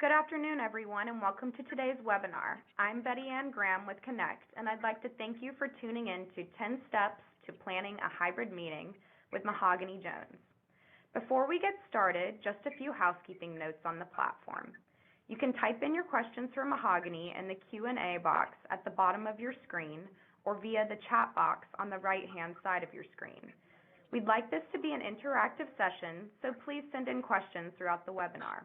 Good afternoon, everyone, and welcome to today's webinar. I'm Betty Ann Graham with Connect, and I'd like to thank you for tuning in to 10 Steps to Planning a Hybrid Meeting with Mahagoney Jones. Before we get started, just a few housekeeping notes on the platform. You can type in your questions for Mahagoney in the Q&A box at the bottom of your screen or via the chat box on the right-hand side of your screen. We'd like this to be an interactive session, so please send in questions throughout the webinar.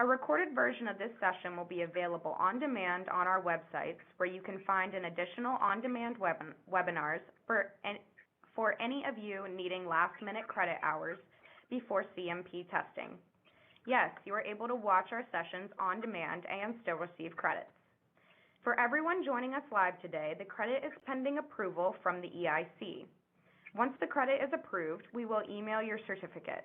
A recorded version of this session will be available on demand on our websites, where you can find an additional on-demand webinars for any of you needing last-minute credit hours before CMP testing. Yes, you are able to watch our sessions on demand and still receive credits. For everyone joining us live today, the credit is pending approval from the EIC. Once the credit is approved, we will email your certificate.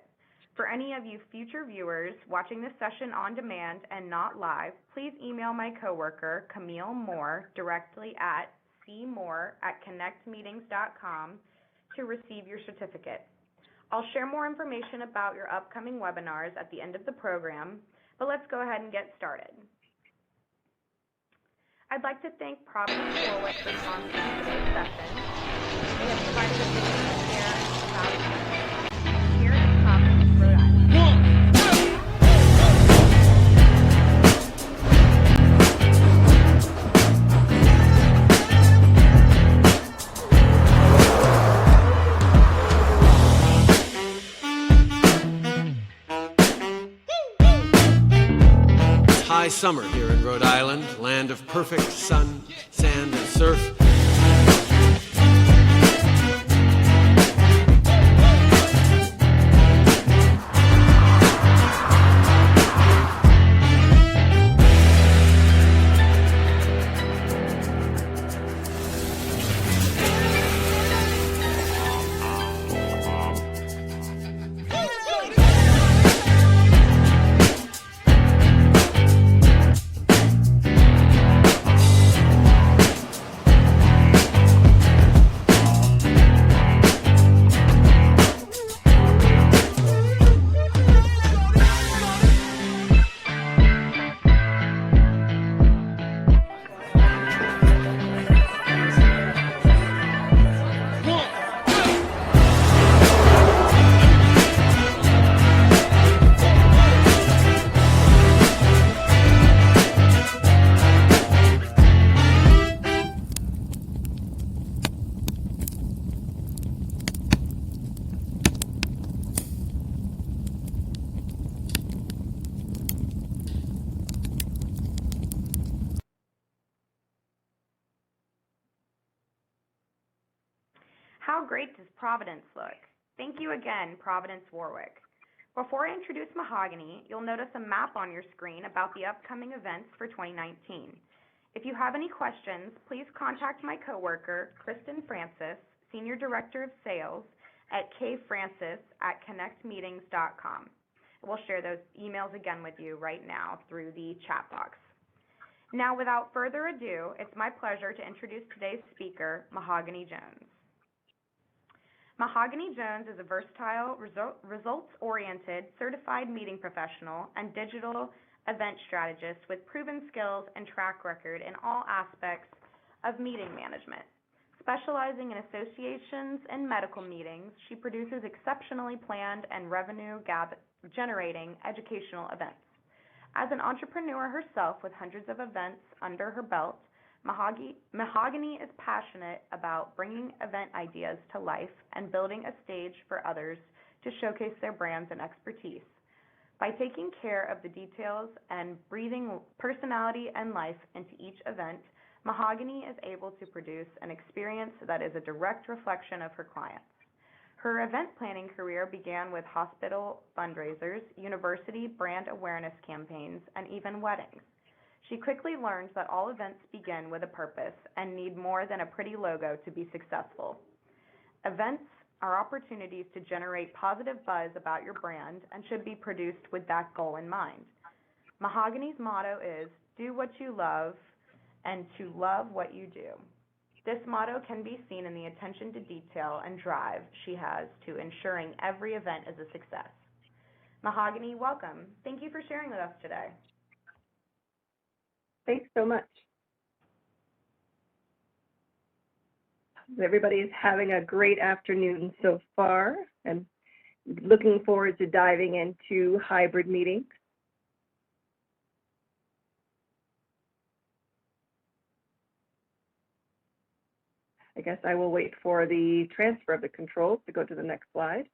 For any of you future viewers watching this session on demand and not live, please email my coworker, Camille Moore, directly at cmoore@connectmeetings.com to receive your certificate. I'll share more information about your upcoming webinars at the end of the program, but let's go ahead and get started. I'd like to thank Providence Warwick for sponsoring today's session. They have provided a video to share about here in Providence, Rhode Island. It's high summer here in Rhode Island, land of perfect sun, sand, and surf. How great does Providence look? Thank you again, Providence Warwick. Before I introduce Mahagoney, you'll notice a map on your screen about the upcoming events for 2019. If you have any questions, please contact my coworker, Kristen Francis, Senior Director of Sales, at kfrancis@connectmeetings.com. We'll share those emails again with you right now through the chat box. Now, without further ado, it's my pleasure to introduce today's speaker, Mahagoney Jones. Mahagoney Jones is a versatile, results-oriented, certified meeting professional and digital event strategist with proven skills and track record in all aspects of meeting management. Specializing in associations and medical meetings, she produces exceptionally planned and revenue-generating educational events. As an entrepreneur herself with hundreds of events under her belt, Mahagoney is passionate about bringing event ideas to life and building a stage for others to showcase their brands and expertise. By taking care of the details and breathing personality and life into each event, Mahagoney is able to produce an experience that is a direct reflection of her clients. Her event planning career began with hospital fundraisers, university brand awareness campaigns, and even weddings. She quickly learned that all events begin with a purpose and need more than a pretty logo to be successful. Events are opportunities to generate positive buzz about your brand and should be produced with that goal in mind. Mahagoney's motto is, "Do what you love and to love what you do." This motto can be seen in the attention to detail and drive she has to ensuring every event is a success. Mahagoney, welcome. Thank you for sharing with us today. Thanks so much. Everybody is having a great afternoon so far, and looking forward to diving into hybrid meetings. I guess I will wait for the transfer of the controls to go to the next slide.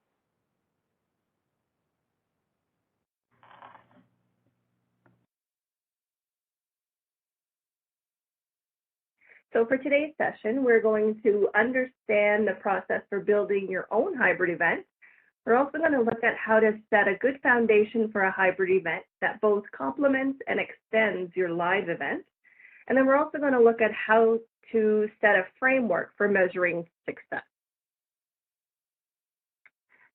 So for today's session, we're going to understand the process for building your own hybrid event. We're also going to look at how to set a good foundation for a hybrid event that both complements and extends your live event. And then we're also going to look at how to set a framework for measuring success.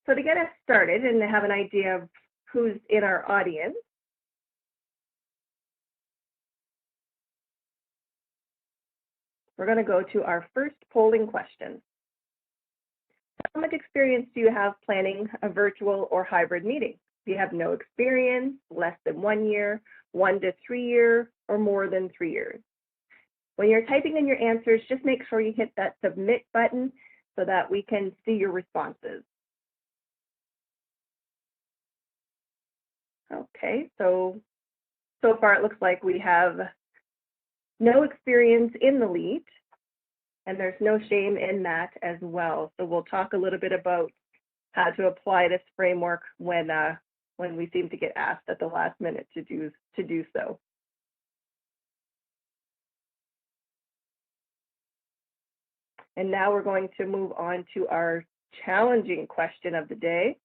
So to get us started and to have an idea of who's in our audience, we're going to go to our first polling question. How much experience do you have planning a virtual or hybrid meeting? Do you have no experience, less than 1 year, 1 to 3 years, or more than 3 years? When you're typing in your answers, just make sure you hit that submit button so that we can see your responses. Okay, so far it looks like we have no experience in the lead, and there's no shame in that as well. So we'll talk a little bit about how to apply this framework when we seem to get asked at the last minute to do so. And now we're going to move on to our challenging question of the day.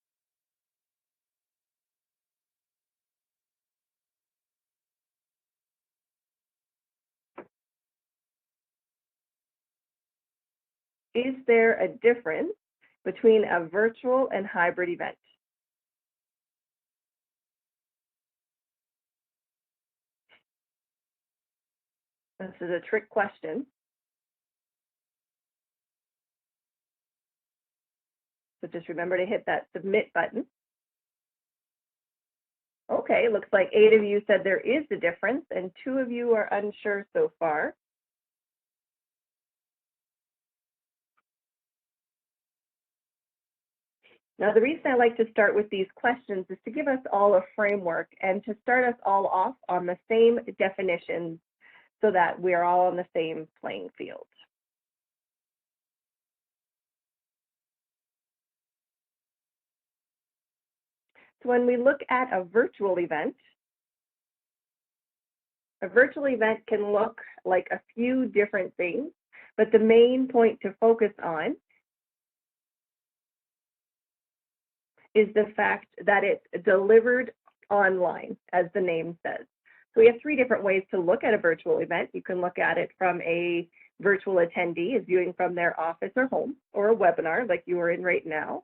Is there a difference between a virtual and hybrid event? This is a trick question. So just remember to hit that submit button. Okay, looks like 8 of you said there is a difference and 2 of you are unsure so far. Now, the reason I like to start with these questions is to give us all a framework and to start us all off on the same definitions so that we're all on the same playing field. So when we look at a virtual event can look like a few different things, but the main point to focus on is the fact that it's delivered online, as the name says. So we have 3 different ways to look at a virtual event. You can look at it from a virtual attendee is viewing from their office or home, or a webinar like you are in right now.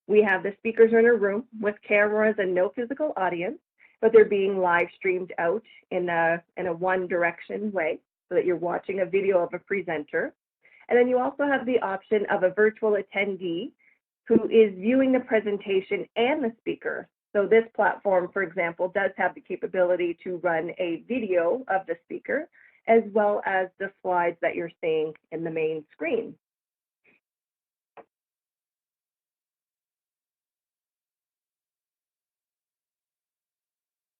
We have the speakers are in a room with cameras and no physical audience, but they're being live streamed out in a one direction way so that you're watching a video of a presenter. And then you also have the option of a virtual attendee who is viewing the presentation and the speaker. So this platform, for example, does have the capability to run a video of the speaker, as well as the slides that you're seeing in the main screen.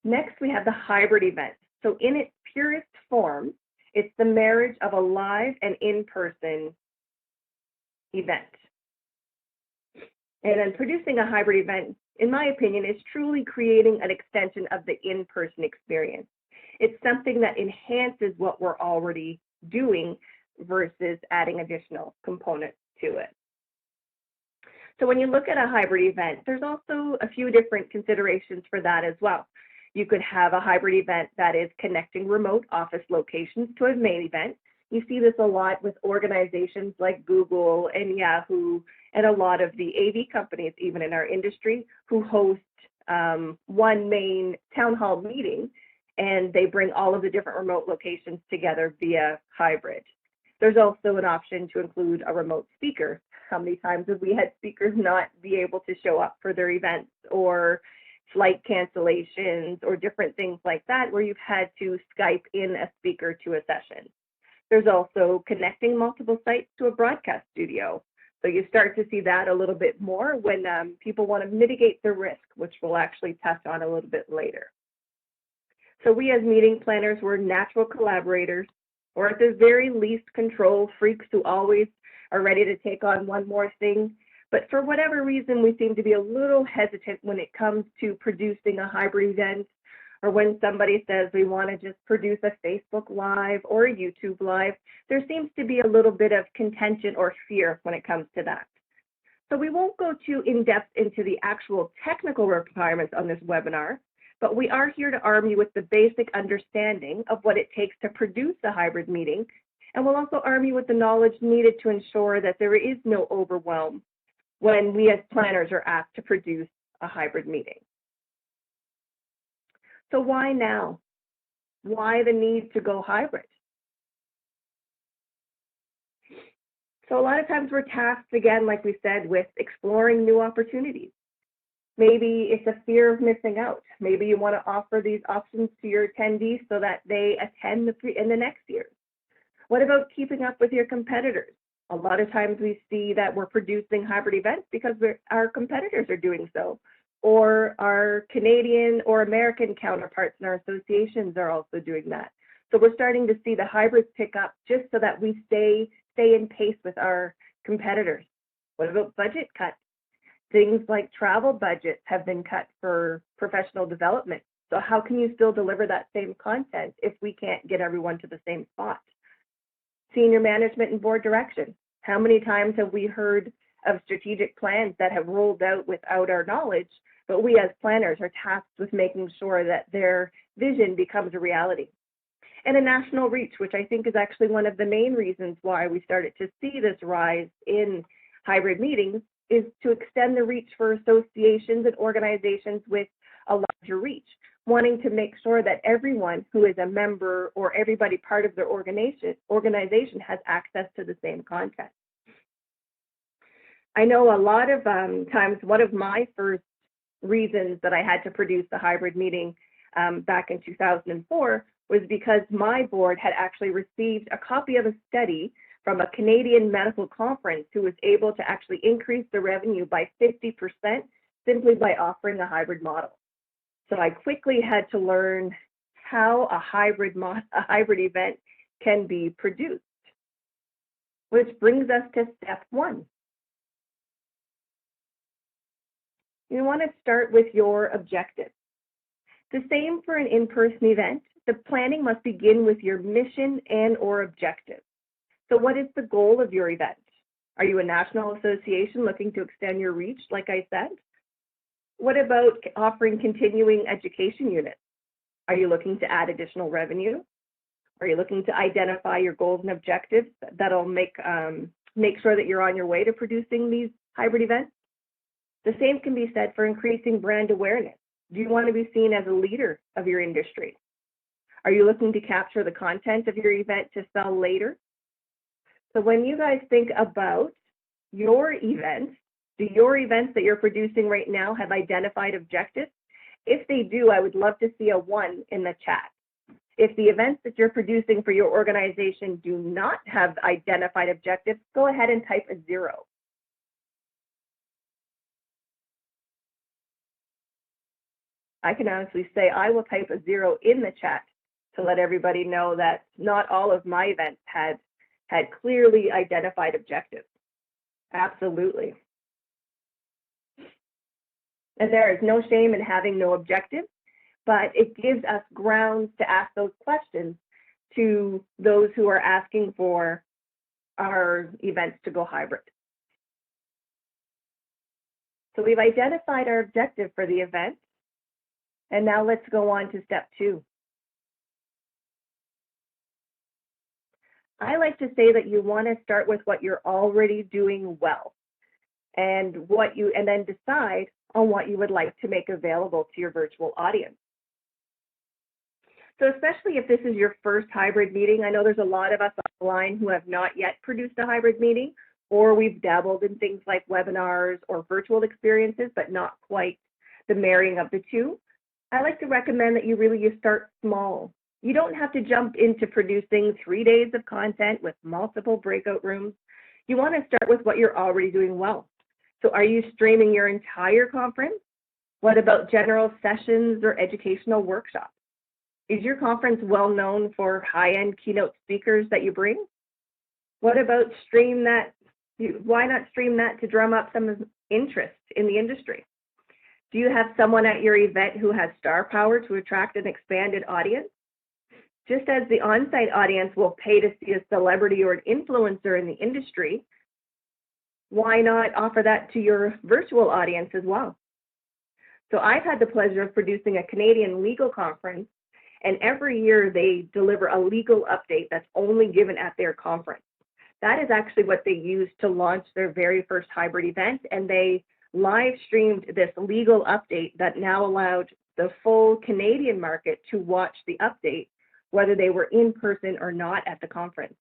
Next, we have the hybrid event. So in its purest form, it's the marriage of a live and in-person event. And then producing a hybrid event, in my opinion, is truly creating an extension of the in-person experience. It's something that enhances what we're already doing versus adding additional components to it. So when you look at a hybrid event, there's also a few different considerations for that as well. You could have a hybrid event that is connecting remote office locations to a main event. You see this a lot with organizations like Google and Yahoo and a lot of the AV companies, even in our industry, who host one main town hall meeting, and they bring all of the different remote locations together via hybrid. There's also an option to include a remote speaker. How many times have we had speakers not be able to show up for their events or flight cancellations or different things like that where you've had to Skype in a speaker to a session. There's also connecting multiple sites to a broadcast studio. So you start to see that a little bit more when people want to mitigate the risk, which we'll actually touch on a little bit later. So we as meeting planners, we're natural collaborators, or at the very least control freaks who always are ready to take on one more thing. But for whatever reason, we seem to be a little hesitant when it comes to producing a hybrid event, or when somebody says we want to just produce a Facebook Live or a YouTube Live. There seems to be a little bit of contention or fear when it comes to that. So we won't go too in-depth into the actual technical requirements on this webinar, but we are here to arm you with the basic understanding of what it takes to produce a hybrid meeting, and we'll also arm you with the knowledge needed to ensure that there is no overwhelm when we as planners are asked to produce a hybrid meeting. So why now? Why the need to go hybrid? So a lot of times we're tasked, again, like we said, with exploring new opportunities. Maybe it's a fear of missing out. Maybe you want to offer these options to your attendees so that they attend in the next year. What about keeping up with your competitors? A lot of times we see that we're producing hybrid events because our competitors are doing so, or our Canadian or American counterparts in our associations are also doing that. So we're starting to see the hybrids pick up just so that we stay in pace with our competitors. What about budget cuts? Things like travel budgets have been cut for professional development. So how can you still deliver that same content if we can't get everyone to the same spot? Senior management and board direction. How many times have we heard of strategic plans that have rolled out without our knowledge, but we as planners are tasked with making sure that their vision becomes a reality? And a national reach, which I think is actually one of the main reasons why we started to see this rise in hybrid meetings, is to extend the reach for associations and organizations with a larger reach, wanting to make sure that everyone who is a member or everybody part of their organization has access to the same content. I know a lot of times one of my first reasons that I had to produce the hybrid meeting back in 2004 was because my board had actually received a copy of a study from a Canadian medical conference who was able to actually increase the revenue by 50% simply by offering a hybrid model. So I quickly had to learn how a hybrid event can be produced, which brings us to step one. You want to start with your objectives. The same for an in-person event. The planning must begin with your mission and/or objective. So what is the goal of your event? Are you a national association looking to extend your reach, like I said? What about offering continuing education units? Are you looking to add additional revenue? Are you looking to identify your goals and objectives that'll make sure that you're on your way to producing these hybrid events? The same can be said for increasing brand awareness. Do you want to be seen as a leader of your industry? Are you looking to capture the content of your event to sell later? So when you guys think about your events, do your events that you're producing right now have identified objectives? If they do, I would love to see a 1 in the chat. If the events that you're producing for your organization do not have identified objectives, go ahead and type a 0. I can honestly say I will type a 0 in the chat to let everybody know that not all of my events had clearly identified objectives. Absolutely. And there is no shame in having no objective, but it gives us grounds to ask those questions to those who are asking for our events to go hybrid. So we've identified our objective for the event, and now let's go on to step 2. I like to say that you want to start with what you're already doing well, and then decide on what you would like to make available to your virtual audience. So especially if this is your first hybrid meeting, I know there's a lot of us online who have not yet produced a hybrid meeting, or we've dabbled in things like webinars or virtual experiences, but not quite the marrying of the two, I like to recommend that you start small. You don't have to jump into producing 3 days of content with multiple breakout rooms. You want to start with what you're already doing well. So are you streaming your entire conference? What about general sessions or educational workshops? Is your conference well known for high-end keynote speakers that you bring? What about why not stream that to drum up some interest in the industry? Do you have someone at your event who has star power to attract an expanded audience? Just as the on-site audience will pay to see a celebrity or an influencer in the industry, why not offer that to your virtual audience as well? So I've had the pleasure of producing a Canadian legal conference, and every year they deliver a legal update that's only given at their conference. That is actually what they used to launch their very first hybrid event, and they live streamed this legal update that now allowed the full Canadian market to watch the update, whether they were in person or not at the conference.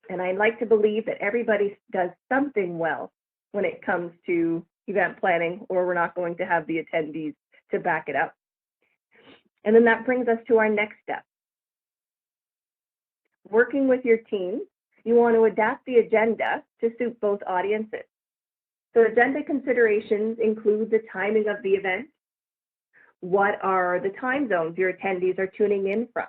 And I like to believe that everybody does something well when it comes to event planning, or we're not going to have the attendees to back it up. And then that brings us to our next step. Working with your team, you want to adapt the agenda to suit both audiences. So agenda considerations include the timing of the event. What are the time zones your attendees are tuning in from?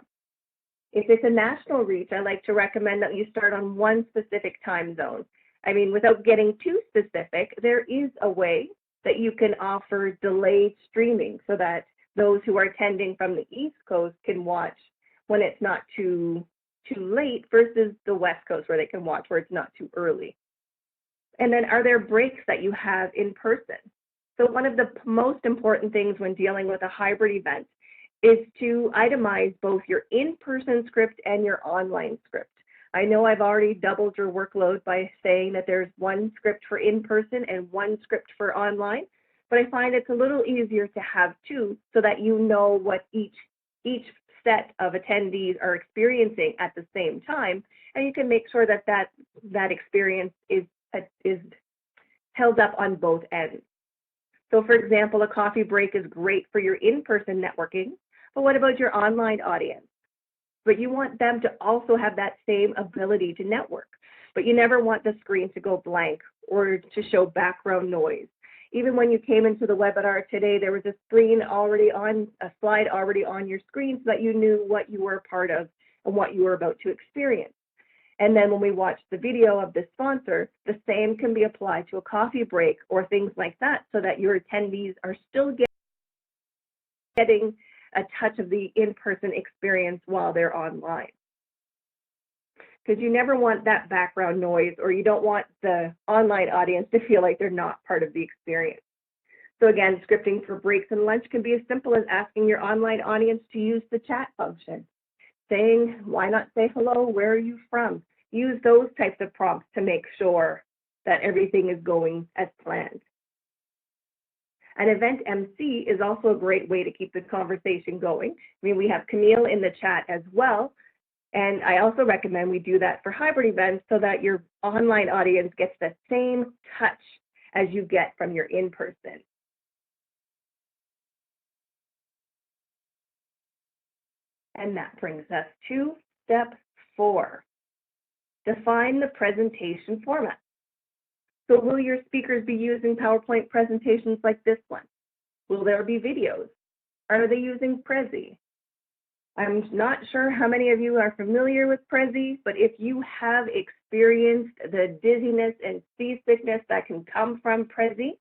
If it's a national reach, I like to recommend that you start on one specific time zone. I mean, without getting too specific, there is a way that you can offer delayed streaming so that those who are attending from the East Coast can watch when it's not too late versus the West Coast where they can watch where it's not too early. And then are there breaks that you have in person? So one of the most important things when dealing with a hybrid event is to itemize both your in-person script and your online script. I know I've already doubled your workload by saying that there's one script for in-person and one script for online, but I find it's a little easier to have two so that you know what each set of attendees are experiencing at the same time, and you can make sure that that experience is held up on both ends. So for example, a coffee break is great for your in-person networking, but what about your online audience? But you want them to also have that same ability to network, but you never want the screen to go blank or to show background noise. Even when you came into the webinar today, there was a slide already on your screen so that you knew what you were a part of and what you were about to experience. And then when we watch the video of the sponsor, the same can be applied to a coffee break or things like that so that your attendees are still getting a touch of the in-person experience while they're online. Because you never want that background noise, or you don't want the online audience to feel like they're not part of the experience. So again, scripting for breaks and lunch can be as simple as asking your online audience to use the chat function. Saying, why not say hello, where are you from? Use those types of prompts to make sure that everything is going as planned. An event MC is also a great way to keep the conversation going. I mean, we have Camille in the chat as well, and I also recommend we do that for hybrid events so that your online audience gets the same touch as you get from your in-person. And that brings us to step 4. Define the presentation format. So will your speakers be using PowerPoint presentations like this one? Will there be videos? Are they using Prezi? I'm not sure how many of you are familiar with Prezi, but if you have experienced the dizziness and seasickness that can come from Prezi,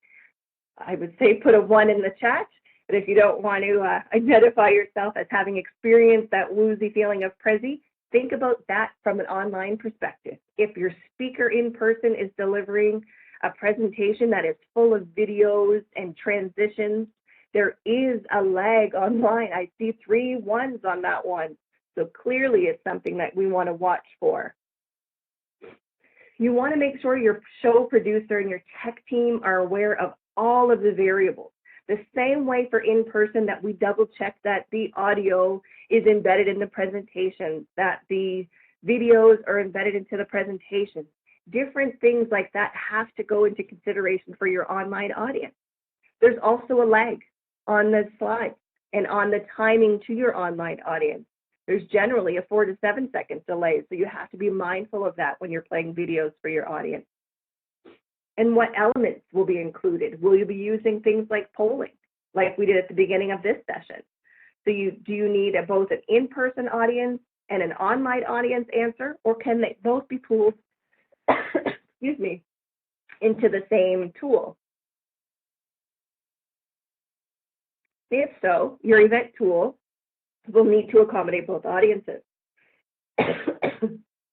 I would say put a 1 in the chat. But if you don't want to identify yourself as having experienced that woozy feeling of Prezi, think about that from an online perspective. If your speaker in person is delivering a presentation that is full of videos and transitions, there is a lag online. I see 3 1s on that one. So clearly it's something that we want to watch for. You want to make sure your show producer and your tech team are aware of all of the variables. The same way for in-person that we double check that the audio is embedded in the presentation, that the videos are embedded into the presentation. Different things like that have to go into consideration for your online audience. There's also a lag on the slides and on the timing to your online audience. There's generally a 4 to 7 second delay, so you have to be mindful of that when you're playing videos for your audience. And what elements will be included? Will you be using things like polling, like we did at the beginning of this session? So do you need both an in-person audience and an online audience answer, or can they both be pooled excuse me, into the same tool? If so, your event tool will need to accommodate both audiences.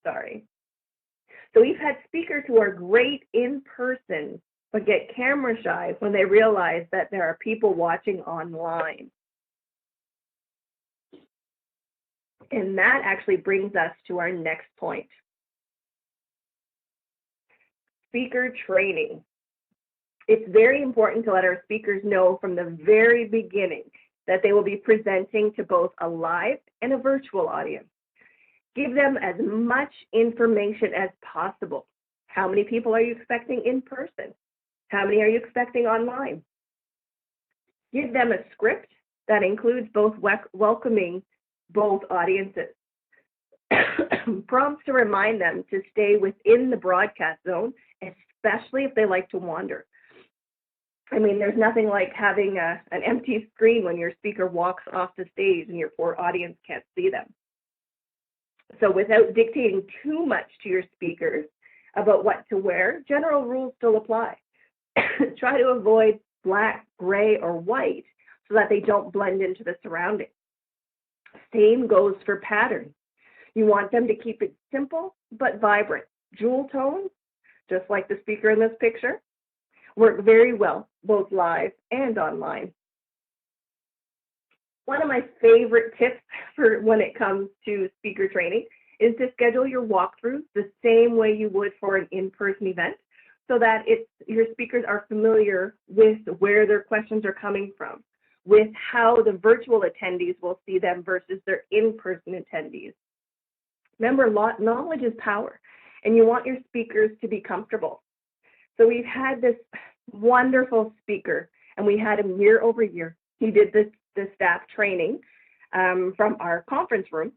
Sorry. So we've had speakers who are great in person, but get camera shy when they realize that there are people watching online. And that actually brings us to our next point. Speaker training. It's very important to let our speakers know from the very beginning that they will be presenting to both a live and a virtual audience. Give them as much information as possible. How many people are you expecting in person? How many are you expecting online? Give them a script that includes both welcoming both audiences. Prompts to remind them to stay within the broadcast zone, especially if they like to wander. I mean, there's nothing like having an empty screen when your speaker walks off the stage and your poor audience can't see them. So without dictating too much to your speakers about what to wear, general rules still apply. Try to avoid black, gray, or white so that they don't blend into the surroundings. Same goes for patterns. You want them to keep it simple but vibrant. Jewel tones, just like the speaker in this picture, work very well, both live and online. One of my favorite tips for when it comes to speaker training is to schedule your walkthroughs the same way you would for an in-person event, so that your speakers are familiar with where their questions are coming from, with how the virtual attendees will see them versus their in-person attendees. Remember, knowledge is power, and you want your speakers to be comfortable. So we've had this wonderful speaker, and we had him year over year. He did the staff training from our conference room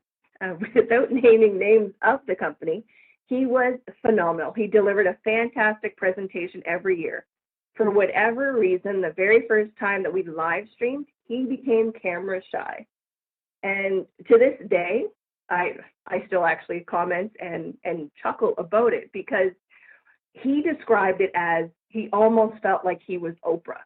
without naming names of the company. He was phenomenal. He delivered a fantastic presentation every year. For whatever reason, the very first time that we live streamed, he became camera shy. And to this day, I still actually comment and chuckle about it, because he described it as he almost felt like he was Oprah.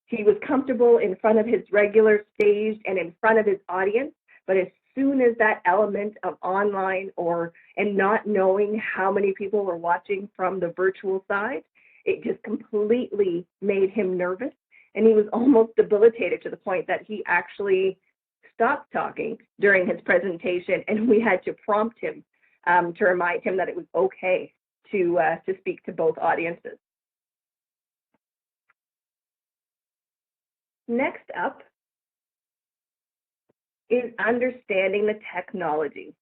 He was comfortable in front of his regular stage and in front of his audience, but as soon as that element of online and not knowing how many people were watching from the virtual side, it just completely made him nervous, and he was almost debilitated to the point that he actually stopped talking during his presentation, and we had to prompt him to remind him that it was okay to speak to both audiences. Next up is understanding the technology.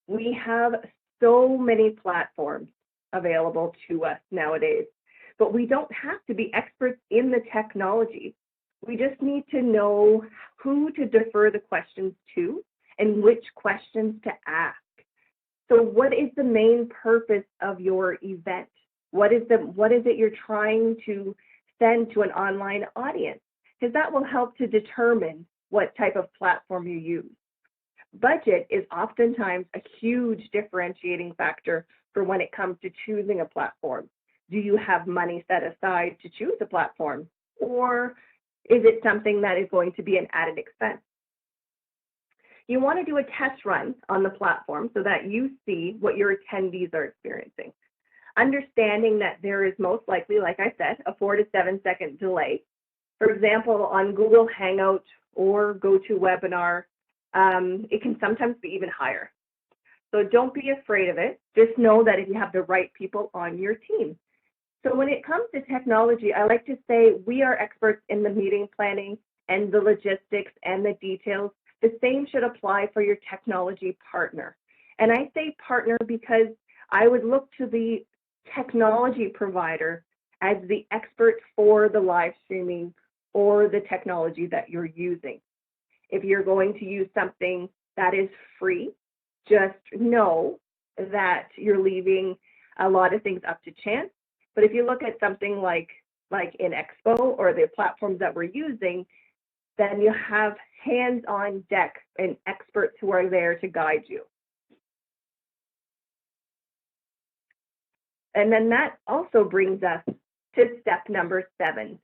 We have so many platforms available to us nowadays, but we don't have to be experts in the technology. We just need to know who to defer the questions to and which questions to ask. So what is the main purpose of your event? What is it you're trying to send to an online audience? Because that will help to determine what type of platform you use. Budget is oftentimes a huge differentiating factor for when it comes to choosing a platform. Do you have money set aside to choose a platform, or is it something that is going to be an added expense? You want to do a test run on the platform so that you see what your attendees are experiencing. Understanding that there is most likely, like I said, a 4 to 7 second delay. For example, on Google Hangout or GoToWebinar, it can sometimes be even higher. So don't be afraid of it. Just know that if you have the right people on your team. So when it comes to technology, I like to say we are experts in the meeting planning and the logistics and the details. The same should apply for your technology partner. And I say partner because I would look to the technology provider as the expert for the live streaming or the technology that you're using. If you're going to use something that is free, just know that you're leaving a lot of things up to chance. But if you look at something like in Expo or the platforms that we're using, then you have hands on deck and experts who are there to guide you. And then that also brings us to step number 7.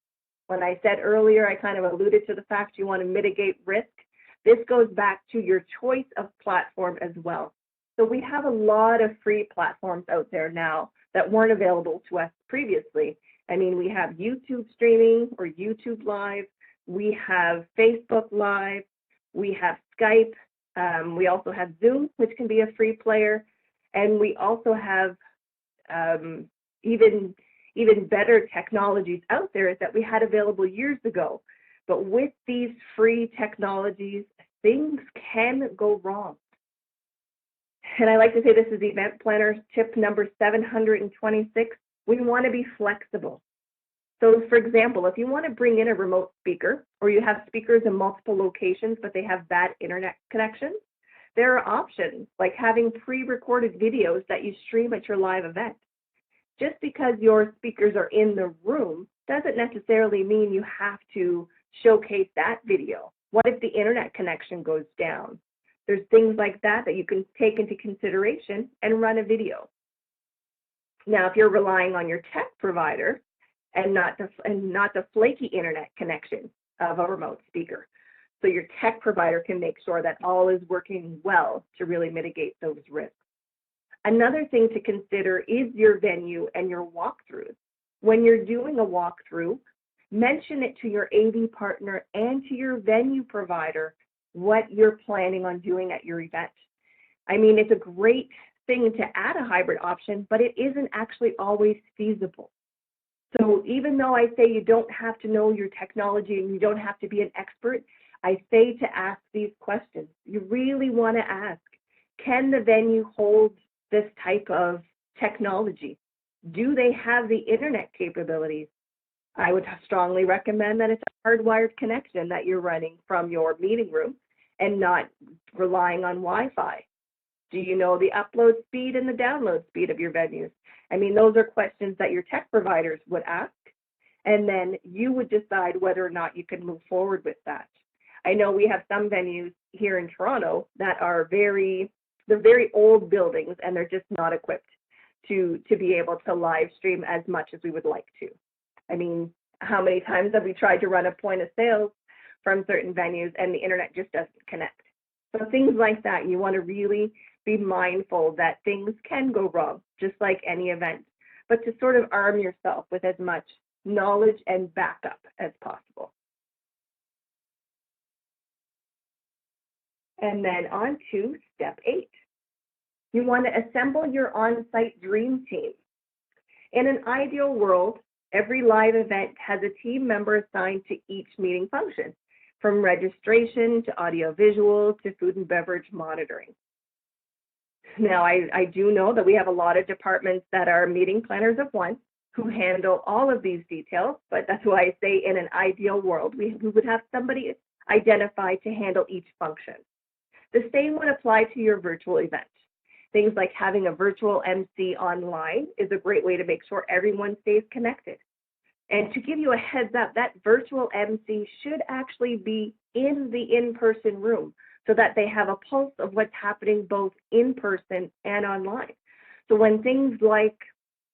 When I said earlier, I kind of alluded to the fact you want to mitigate risk. This goes back to your choice of platform as well. So we have a lot of free platforms out there now that weren't available to us previously. I mean, we have YouTube streaming or YouTube Live. We have Facebook Live. We have Skype. We also have Zoom, which can be a free player. And we also have even better technologies out there that we had available years ago. But with these free technologies, things can go wrong. And I like to say this is event planner tip number 726. We want to be flexible. So for example, if you want to bring in a remote speaker, or you have speakers in multiple locations, but they have bad internet connections, there are options like having pre-recorded videos that you stream at your live event. Just because your speakers are in the room doesn't necessarily mean you have to showcase that video. What if the internet connection goes down? There's things like that that you can take into consideration and run a video. Now, if you're relying on your tech provider and not the flaky internet connection of a remote speaker, so your tech provider can make sure that all is working well to really mitigate those risks. Another thing to consider is your venue and your walkthroughs. When you're doing a walkthrough, mention it to your AV partner and to your venue provider what you're planning on doing at your event. I mean, it's a great thing to add a hybrid option, but it isn't actually always feasible. So even though I say you don't have to know your technology and you don't have to be an expert, I say to ask these questions. You really want to ask, can the venue hold this type of technology? Do they have the internet capabilities? I would strongly recommend that it's a hardwired connection that you're running from your meeting room and not relying on Wi-Fi. Do you know the upload speed and the download speed of your venues? I mean, those are questions that your tech providers would ask, and then you would decide whether or not you can move forward with that. I know we have some venues here in Toronto that are they're very old buildings, and they're just not equipped to be able to live stream as much as we would like to. I mean, how many times have we tried to run a point of sales from certain venues and the internet just doesn't connect? So things like that, you want to really be mindful that things can go wrong, just like any event, but to sort of arm yourself with as much knowledge and backup as possible. And then on to step 8. You want to assemble your on-site dream team. In an ideal world, every live event has a team member assigned to each meeting function, from registration to audio-visual to food and beverage monitoring. Now, I do know that we have a lot of departments that are meeting planners of one who handle all of these details, but that's why I say in an ideal world, we would have somebody identified to handle each function. The same would apply to your virtual event. Things like having a virtual MC online is a great way to make sure everyone stays connected. And to give you a heads up, that virtual MC should actually be in the in-person room so that they have a pulse of what's happening both in person and online. So when things like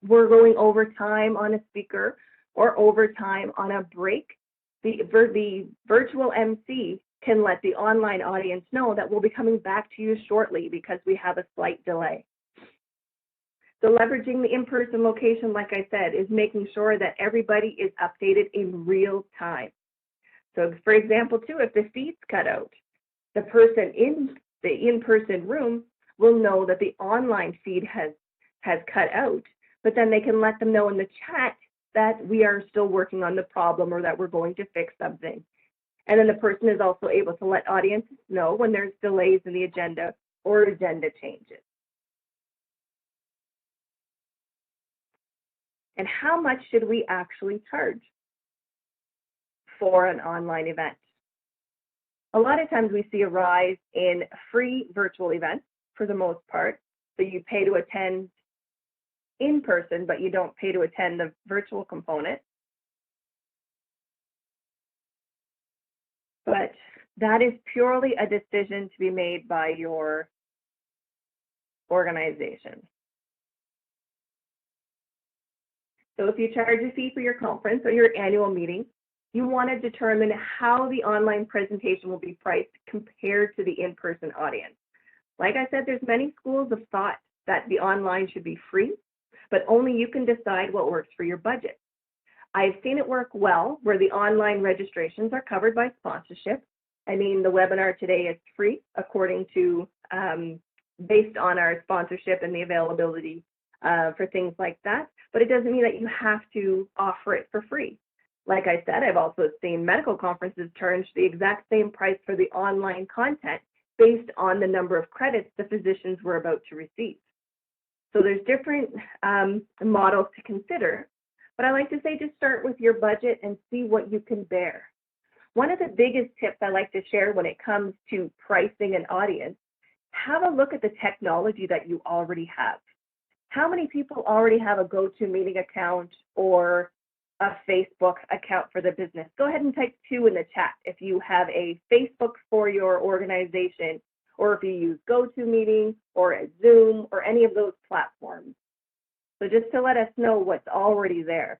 we're going overtime on a speaker or overtime on a break, the virtual MC can let the online audience know that we'll be coming back to you shortly because we have a slight delay. So leveraging the in-person location, like I said, is making sure that everybody is updated in real time. So for example, too, if the feed's cut out, the person in the in-person room will know that the online feed has cut out, but then they can let them know in the chat that we are still working on the problem or that we're going to fix something. And then the person is also able to let audiences know when there's delays in the agenda or agenda changes. And how much should we actually charge for an online event? A lot of times we see a rise in free virtual events for the most part. So you pay to attend in person, but you don't pay to attend the virtual component. But that is purely a decision to be made by your organization. So if you charge a fee for your conference or your annual meeting, you want to determine how the online presentation will be priced compared to the in-person audience. Like I said, there's many schools of thought that the online should be free, but only you can decide what works for your budget. I've seen it work well where the online registrations are covered by sponsorship. I mean, the webinar today is free according to, based on our sponsorship and the availability for things like that, but it doesn't mean that you have to offer it for free. Like I said, I've also seen medical conferences charge the exact same price for the online content based on the number of credits the physicians were about to receive. So there's different models to consider, but I like to say just start with your budget and see what you can bear. One of the biggest tips I like to share when it comes to pricing an audience, have a look at the technology that you already have. How many people already have a GoToMeeting account or a Facebook account for their business? Go ahead and type 2 in the chat if you have a Facebook for your organization, or if you use GoToMeeting or a Zoom or any of those platforms. So just to let us know what's already there,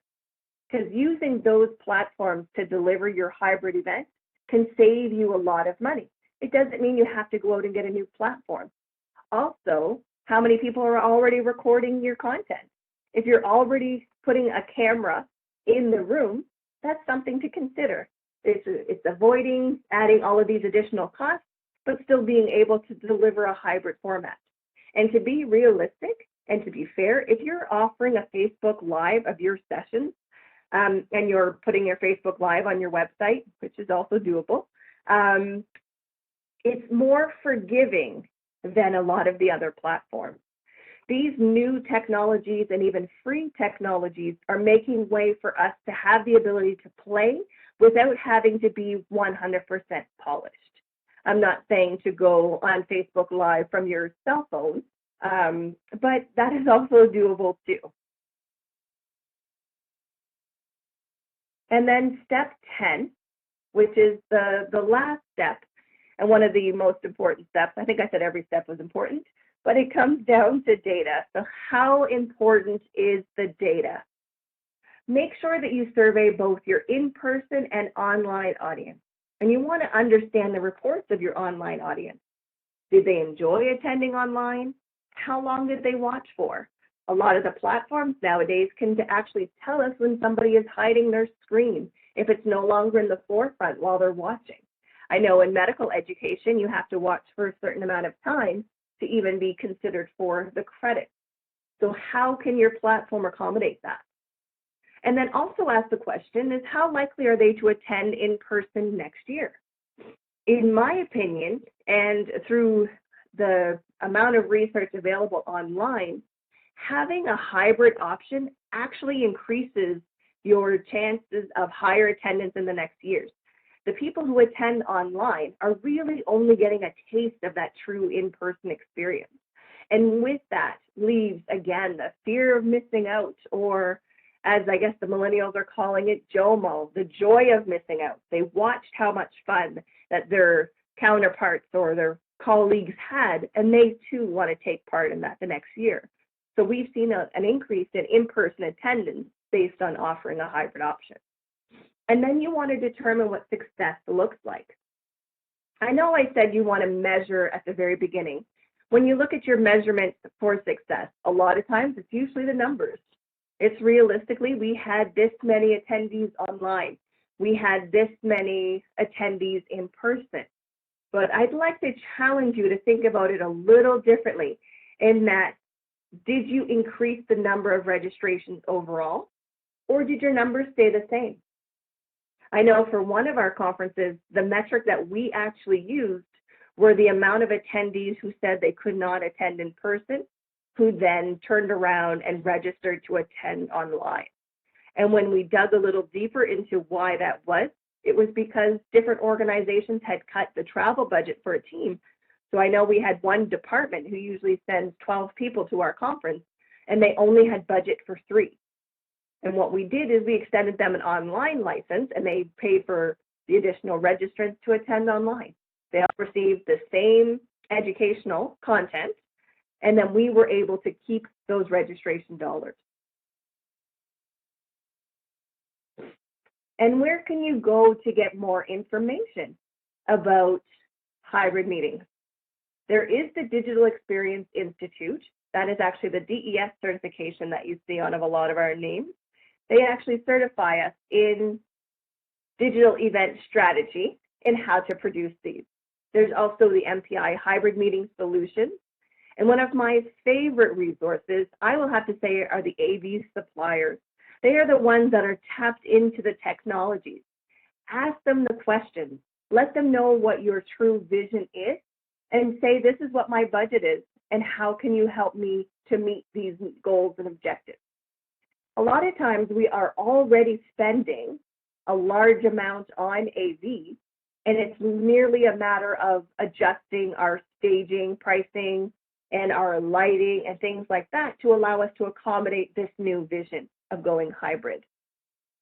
because using those platforms to deliver your hybrid event can save you a lot of money. It doesn't mean you have to go out and get a new platform. Also, how many people are already recording your content? If you're already putting a camera in the room, that's something to consider. It's avoiding adding all of these additional costs, but still being able to deliver a hybrid format. And to be realistic and to be fair, if you're offering a Facebook Live of your sessions, and you're putting your Facebook Live on your website, which is also doable, it's more forgiving than a lot of the other platforms. These new technologies and even free technologies are making way for us to have the ability to play without having to be 100% polished. I'm not saying to go on Facebook Live from your cell phone, but that is also doable too. And then step 10, which is the last step, and one of the most important steps. I think I said every step was important, but it comes down to data. So how important is the data? Make sure that you survey both your in-person and online audience. And you want to understand the reports of your online audience. Did they enjoy attending online? How long did they watch for? A lot of the platforms nowadays can actually tell us when somebody is hiding their screen, if it's no longer in the forefront while they're watching. I know in medical education, you have to watch for a certain amount of time to even be considered for the credit. So how can your platform accommodate that? And then also ask the question is, how likely are they to attend in person next year? In my opinion, and through the amount of research available online, having a hybrid option actually increases your chances of higher attendance in the next years. The people who attend online are really only getting a taste of that true in-person experience. And with that leaves, again, the fear of missing out, or as I guess the millennials are calling it, JOMO, the joy of missing out. They watched how much fun that their counterparts or their colleagues had, and they too want to take part in that the next year. So we've seen an increase in in-person attendance based on offering a hybrid option. And then you want to determine what success looks like. I know I said you want to measure at the very beginning. When you look at your measurements for success, a lot of times it's usually the numbers. It's realistically, we had this many attendees online. We had this many attendees in person. But I'd like to challenge you to think about it a little differently in that, did you increase the number of registrations overall, or did your numbers stay the same? I know for one of our conferences, the metric that we actually used were the amount of attendees who said they could not attend in person who then turned around and registered to attend online. And when we dug a little deeper into why that was, it was because different organizations had cut the travel budget for a team. So I know we had one department who usually sends 12 people to our conference, and they only had budget for 3. And what we did is we extended them an online license, and they paid for the additional registrants to attend online. They all received the same educational content, and then we were able to keep those registration dollars. And where can you go to get more information about hybrid meetings? There is the Digital Experience Institute. That is actually the DES certification that you see on a lot of our names. They actually certify us in digital event strategy and how to produce these. There's also the MPI Hybrid Meeting Solution. And one of my favorite resources, I will have to say, are the AV suppliers. They are the ones that are tapped into the technologies. Ask them the questions. Let them know what your true vision is and say, this is what my budget is and how can you help me to meet these goals and objectives. A lot of times we are already spending a large amount on AV, and it's merely a matter of adjusting our staging, pricing, and our lighting and things like that to allow us to accommodate this new vision of going hybrid.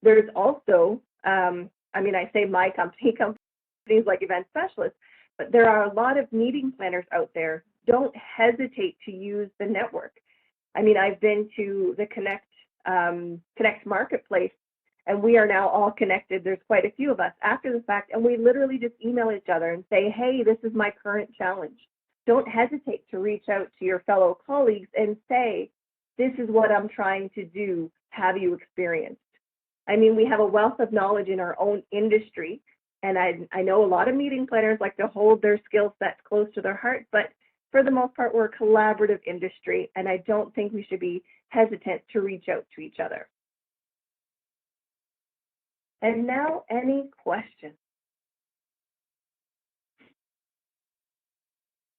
There's also, I say my company, companies like Event Specialists, but there are a lot of meeting planners out there. Don't hesitate to use the network. I've been to the Connect Marketplace, and we are now all connected. There's quite a few of us after the fact, and we literally just email each other and say, hey, this is my current challenge. Don't hesitate to reach out to your fellow colleagues and say, this is what I'm trying to do. Have you experienced? We have a wealth of knowledge in our own industry, and I know a lot of meeting planners like to hold their skill sets close to their heart, but for the most part, we're a collaborative industry, and I don't think we should be hesitant to reach out to each other. And now, any questions?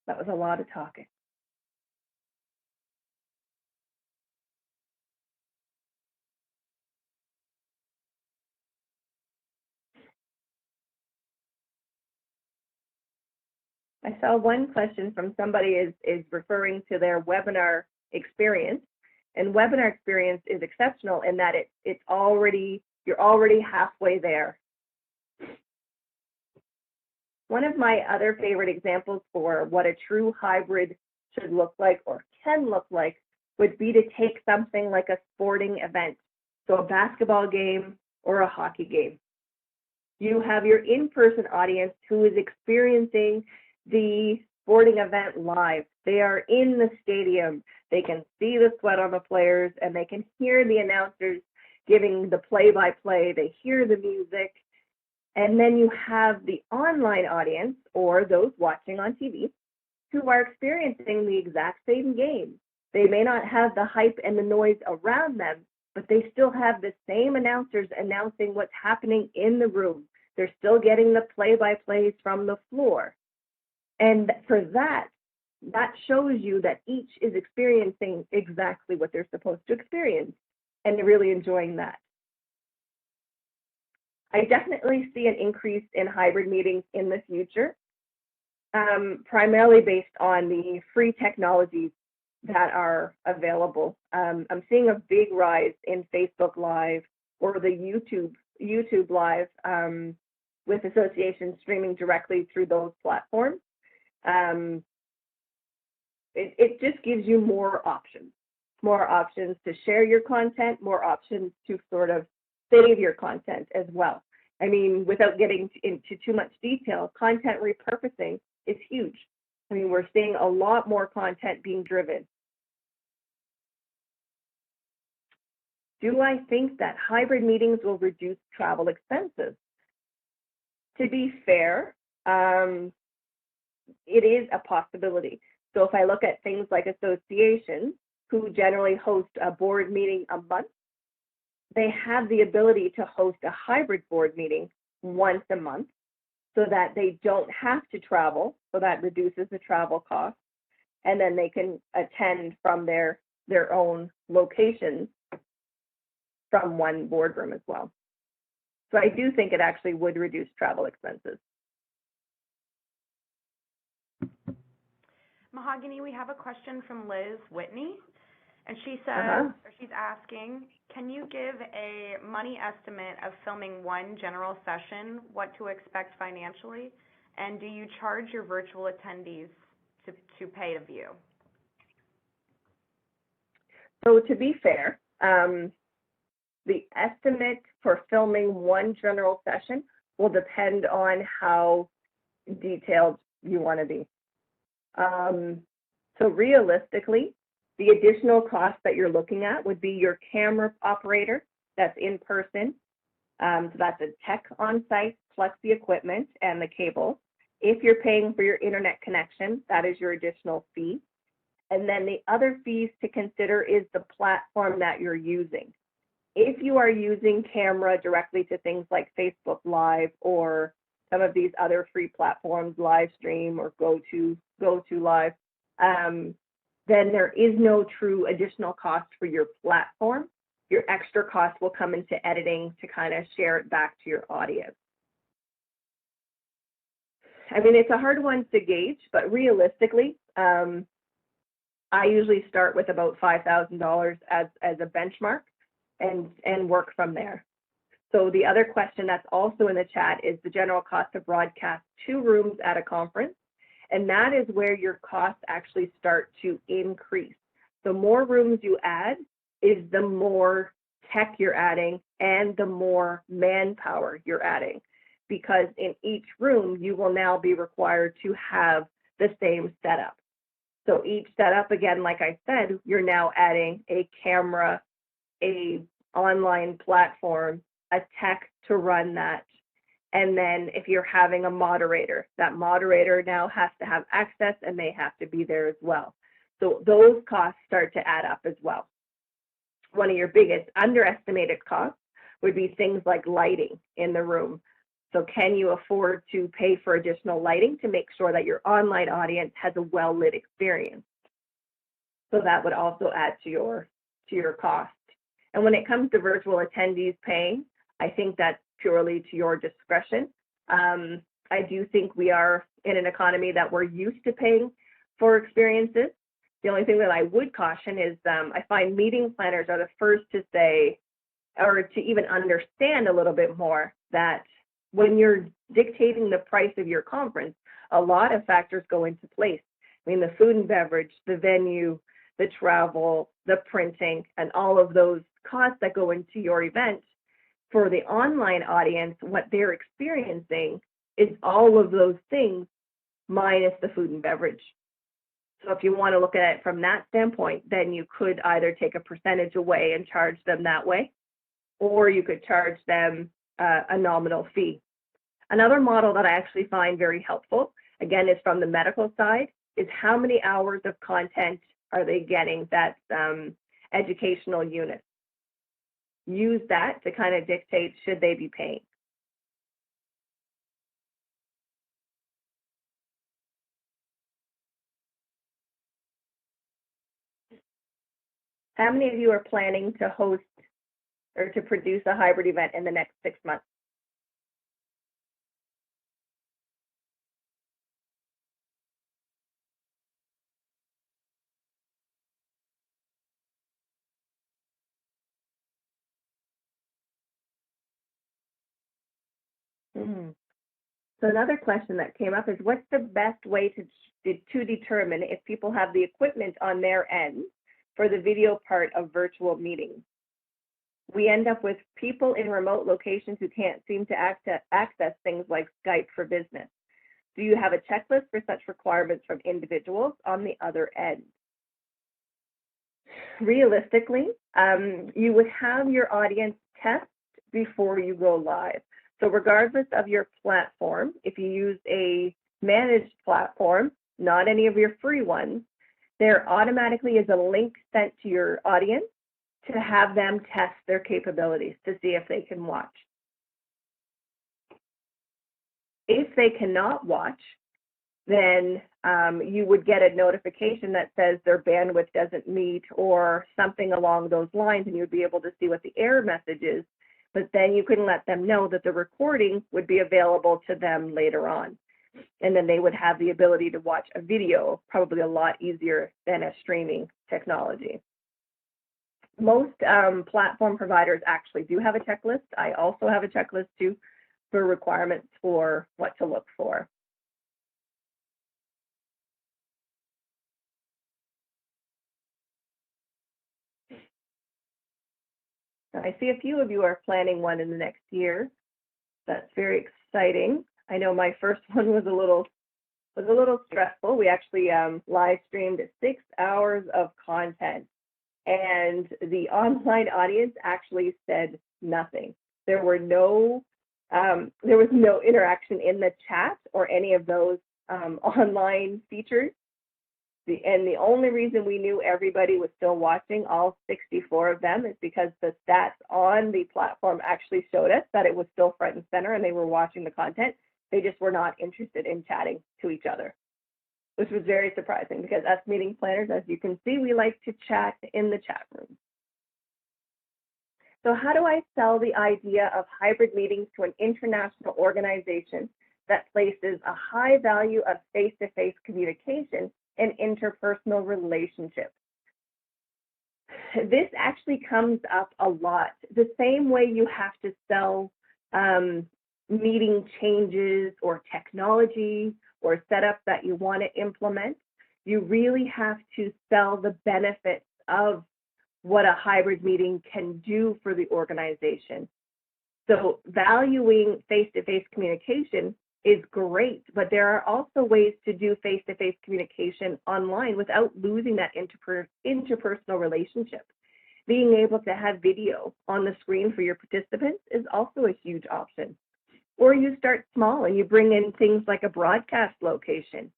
That was a lot of talking. I saw one question from somebody is referring to their webinar experience, and webinar experience is exceptional in that you're already halfway there. One of my other favorite examples for what a true hybrid should look like or can look like would be to take something like a sporting event, so a basketball game or a hockey game. You have your in-person audience who is experiencing the sporting event live. They are in the stadium. They can see the sweat on the players, and they can hear the announcers giving the play-by-play. They hear the music. And then you have the online audience, or those watching on TV, who are experiencing the exact same game. They may not have the hype and the noise around them, but they still have the same announcers announcing what's happening in the room. They're still getting the play-by-plays from the floor. And for that shows you that each is experiencing exactly what they're supposed to experience, and they're really enjoying that. I definitely see an increase in hybrid meetings in the future, primarily based on the free technologies that are available. I'm seeing a big rise in Facebook Live or the YouTube Live with associations streaming directly through those platforms. It just gives you more options to share your content, more options to sort of save your content as well. Without getting into too much detail, content repurposing is huge. We're seeing a lot more content being driven. Do I think that hybrid meetings will reduce travel expenses? To be fair, it is a possibility. So if I look at things like associations who generally host a board meeting a month, they have the ability to host a hybrid board meeting once a month so that they don't have to travel, so that reduces the travel cost. and then they can attend from their own locations from one boardroom as well. So I do think it actually would reduce travel expenses. Mahogany, we have a question from Liz Whitney, and she says, or she's asking, can you give a money estimate of filming one general session, what to expect financially, and do you charge your virtual attendees to pay to view? So to be fair, the estimate for filming one general session will depend on how detailed you want to be. So realistically, the additional cost that you're looking at would be your camera operator that's in person. So that's a tech on site plus the equipment and the cable. If you're paying for your internet connection, that is your additional fee. And then the other fees to consider is the platform that you're using. If you are using camera directly to things like Facebook Live or some of these other free platforms, Livestream or GoToLive, then there is no true additional cost for your platform. Your extra cost will come into editing to kind of share it back to your audience. I mean, it's a hard one to gauge, but realistically, I usually start with about $5,000 as a benchmark and work from there. So the other question that's also in the chat is the general cost to broadcast 2 rooms at a conference. And that is where your costs actually start to increase. The more rooms you add is the more tech you're adding and the more manpower you're adding. Because in each room, you will now be required to have the same setup. So each setup, again, like I said, you're now adding a camera, a online platform, a tech to run that. And then if you're having a moderator, that moderator now has to have access and they have to be there as well. So those costs start to add up as well. One of your biggest underestimated costs would be things like lighting in the room. So can you afford to pay for additional lighting to make sure that your online audience has a well-lit experience? So that would also add to your cost. And when it comes to virtual attendees paying, I think that's purely to your discretion. I do think we are in an economy that we're used to paying for experiences. The only thing that I would caution is I find meeting planners are the first to say, or to even understand a little bit more, that when you're dictating the price of your conference, a lot of factors go into place. I mean, the food and beverage, the venue, the travel, the printing, and all of those costs that go into your event. For the online audience, what they're experiencing is all of those things minus the food and beverage. So if you want to look at it from that standpoint, then you could either take a percentage away and charge them that way, or you could charge them a nominal fee. Another model that I actually find very helpful, again, is from the medical side, is how many hours of content are they getting that's educational units. Use that to kind of dictate should they be paying. How many of you are planning to host or to produce a hybrid event in the next 6 months? So another question that came up is, what's the best way to determine if people have the equipment on their end for the video part of virtual meetings? We end up with people in remote locations who can't seem to access things like Skype for business. Do you have a checklist for such requirements from individuals on the other end? Realistically, you would have your audience test before you go live. So regardless of your platform, if you use a managed platform, not any of your free ones, there automatically is a link sent to your audience to have them test their capabilities to see if they can watch. If they cannot watch, then you would get a notification that says their bandwidth doesn't meet or something along those lines, and you'd be able to see what the error message is, but then you couldn't let them know that the recording would be available to them later on. And then they would have the ability to watch a video, probably a lot easier than a streaming technology. Most platform providers actually do have a checklist. I also have a checklist too for requirements for what to look for. I see a few of you are planning one in the next year. That's very exciting. I know my first one was a little stressful. We actually live streamed 6 hours of content, and the online audience actually said nothing. There was no interaction in the chat or any of those online features. And the only reason we knew everybody was still watching, all 64 of them, is because the stats on the platform actually showed us that it was still front and center and they were watching the content. They just were not interested in chatting to each other, which was very surprising because us meeting planners, as you can see, we like to chat in the chat room. So how do I sell the idea of hybrid meetings to an international organization that places a high value of face-to-face communication and interpersonal relationships? This actually comes up a lot. The same way you have to sell meeting changes or technology or setup that you want to implement, you really have to sell the benefits of what a hybrid meeting can do for the organization. So valuing face-to-face communication is great, but there are also ways to do face-to-face communication online without losing that interpersonal relationship. Being able to have video on the screen for your participants is also a huge option. Or you start small and you bring in things like a broadcast location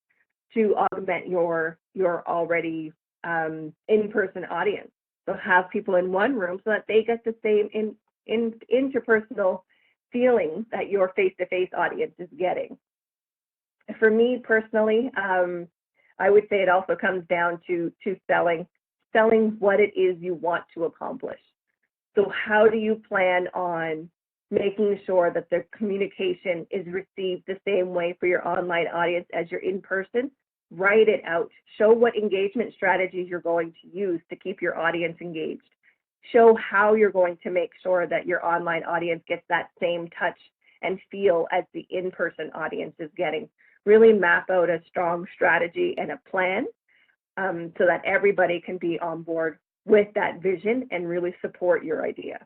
to augment your already in-person audience. So have people in one room so that they get the same interpersonal feeling that your face-to-face audience is getting. For me personally, I would say it also comes down to selling what it is you want to accomplish. So how do you plan on making sure that the communication is received the same way for your online audience as your in-person? Write it out. Show what engagement strategies you're going to use to keep your audience engaged. Show how you're going to make sure that your online audience gets that same touch and feel as the in-person audience is getting. Really map out a strong strategy and a plan so that everybody can be on board with that vision and really support your idea.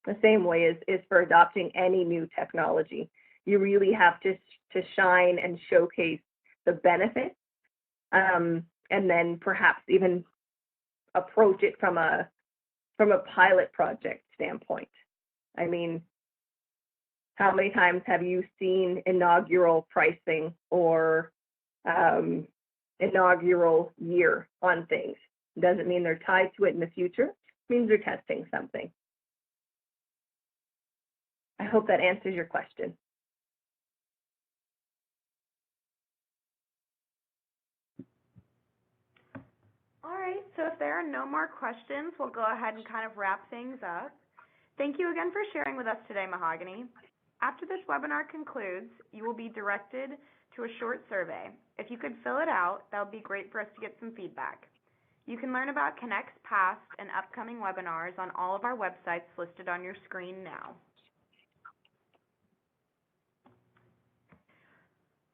The same way is for adopting any new technology. You really have to shine and showcase the benefits, and then perhaps even approach it from a pilot project standpoint. I mean, how many times have you seen inaugural pricing or inaugural year on things? It doesn't mean they're tied to it in the future. It means they're testing something. I hope that answers your question. All right, so if there are no more questions, we'll go ahead and kind of wrap things up. Thank you again for sharing with us today, Mahagoney. After this webinar concludes, you will be directed to a short survey. If you could fill it out, that would be great for us to get some feedback. You can learn about Connect's past and upcoming webinars on all of our websites listed on your screen now.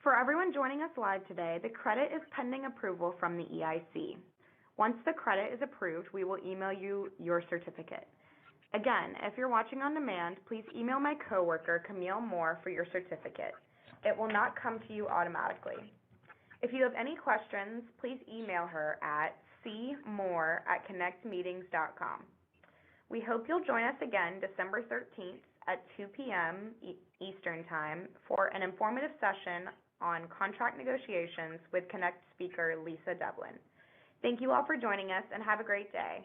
For everyone joining us live today, the credit is pending approval from the EIC. Once the credit is approved, we will email you your certificate. Again, if you're watching on demand, please email my coworker, Camille Moore, for your certificate. It will not come to you automatically. If you have any questions, please email her at cmoore@connectmeetings.com. We hope you'll join us again December 13th at 2 p.m. Eastern Time for an informative session on contract negotiations with Connect speaker Lisa Devlin. Thank you all for joining us and have a great day.